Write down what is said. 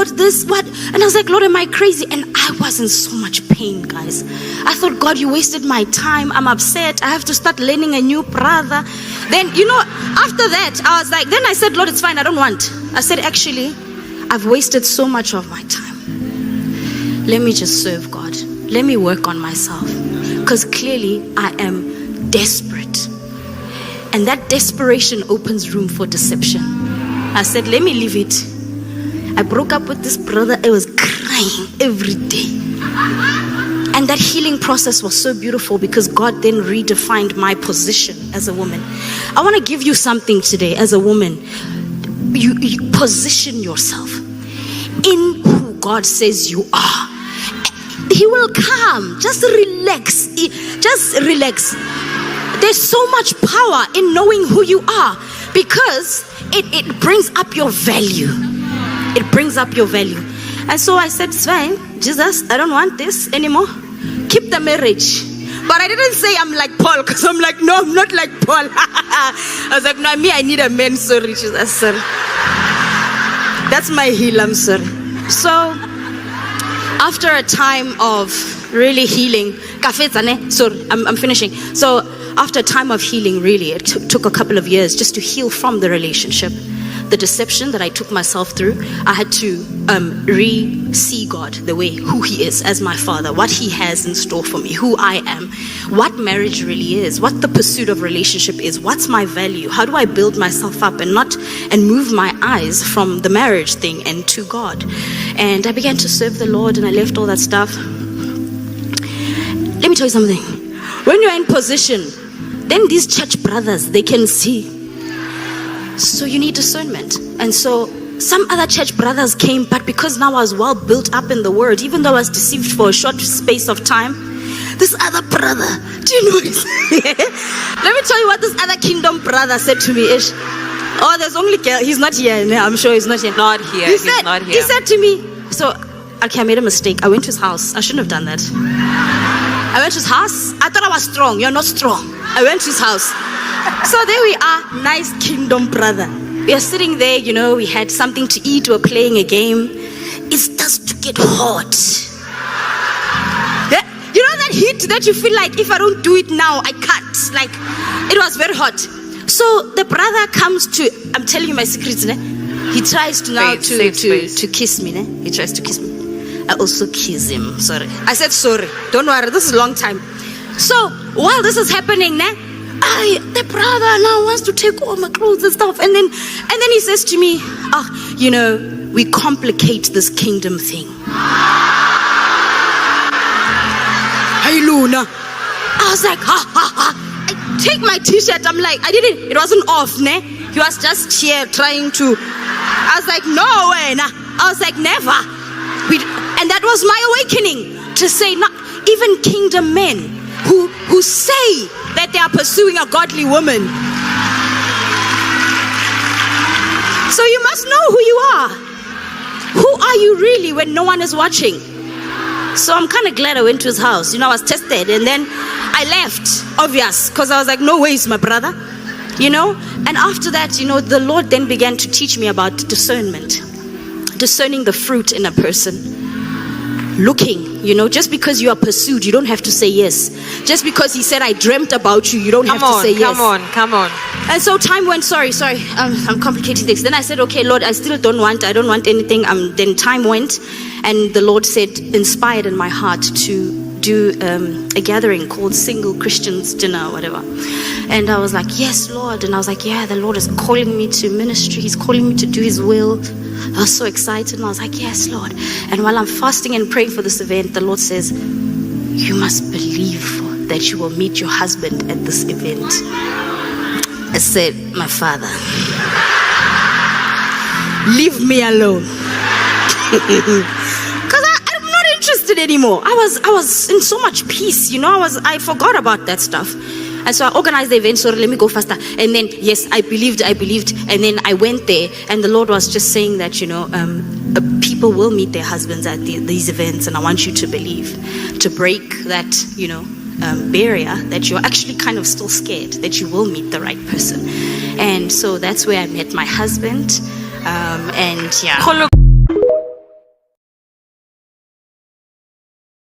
Lord, this, what? And I was like, Lord, am I crazy? And I was in so much pain, guys. I thought, God, you wasted my time. I'm upset. I have to start learning a new brother. Then, after that, I was like, then I said, Lord, it's fine. I don't want. I said, actually, I've wasted so much of my time. Let me just serve God. Let me work on myself. Because clearly, I am desperate. And that desperation opens room for deception. I said, let me leave it. I broke up with this brother. I was crying every day. And that healing process was so beautiful because God then redefined my position as a woman. I want to give you something today as a woman. You position yourself in who God says you are. He will come. Just relax. Just relax. There's so much power in knowing who you are because it brings up your value. It brings up your value. And so I said, it's fine, Jesus, I don't want this anymore. Keep the marriage. But I didn't say I'm like Paul, because I'm like, no, I'm not like Paul. I was like, no, me, I need a man, sorry, Jesus, sorry. That's my heel, I'm sorry. So, after a time of really healing, sorry, I'm finishing. So, after a time of healing, really, it took a couple of years just to heal from the relationship. The deception that I took myself through, I had to re-see God the way, who He is as my Father, what He has in store for me, who I am, what marriage really is, what the pursuit of relationship is, what's my value, how do I build myself up and move my eyes from the marriage thing and to God. And I began to serve the Lord and I left all that stuff. Let me tell you something. When you're in position, then these church brothers, they can see. So you need discernment. And so some other church brothers came, but because now I was well built up in the word, even though I was deceived for a short space of time, this other brother, do you know what? Let me tell you what this other kingdom brother said to me. Oh, there's only girl. He's not here. I'm sure he's not here. Not here. He's not here. He said to me, so, okay, I made a mistake. I went to his house. I shouldn't have done that. I went to his house. I thought I was strong. You're not strong. I went to his house. So there we are, nice kingdom brother. We are sitting there, we had something to eat, we were playing a game. It starts to get hot. Yeah? You know that heat that you feel like if I don't do it now, I can't. Like, it was very hot. So the brother comes to, I'm telling you my secrets, ne? He tries to now to kiss me, ne? He tries to kiss me. I also kiss him, sorry. I said sorry, don't worry, this is a long time. So while this is happening, ne? The brother now wants to take all my clothes and stuff. And then he says to me, we complicate this kingdom thing. Hey, Luna. I was like, ha. I take my t-shirt. I'm like, it wasn't off, ne? He was just here trying to. I was like, no way, nah. I was like, never. And that was my awakening to say, not even kingdom men who say that they are pursuing a godly woman. So you must know who you are. Who are you really when no one is watching? So I'm kind of glad I went to his house. I was tested and then I left, obvious, because I was like, no way, it's my brother. And after that, the Lord then began to teach me about discernment. Discerning the fruit in a person. Looking, just because you are pursued, you don't have to say yes. Just because he said, I dreamt about you, you don't have to say yes. Come on. And so time went, sorry, I'm complicating things. Then I said, okay, Lord, I don't want anything. Then time went, and the Lord said, inspired in my heart to do a gathering called Single Christians Dinner or whatever. And I was like, yes, Lord. And I was like, yeah, the Lord is calling me to ministry. He's calling me to do His will. I was so excited and I was like, yes, Lord. And while I'm fasting and praying for this event, the Lord says, you must believe that you will meet your husband at this event. I said, my Father, leave me alone. Because I'm not interested anymore. I was in so much peace, I forgot about that stuff. And so I organized the event, so let me go faster. And then, yes, I believed. And then I went there, and the Lord was just saying that, people will meet their husbands at these events, and I want you to believe, to break that, barrier that you're actually kind of still scared that you will meet the right person. And so that's where I met my husband. And yeah.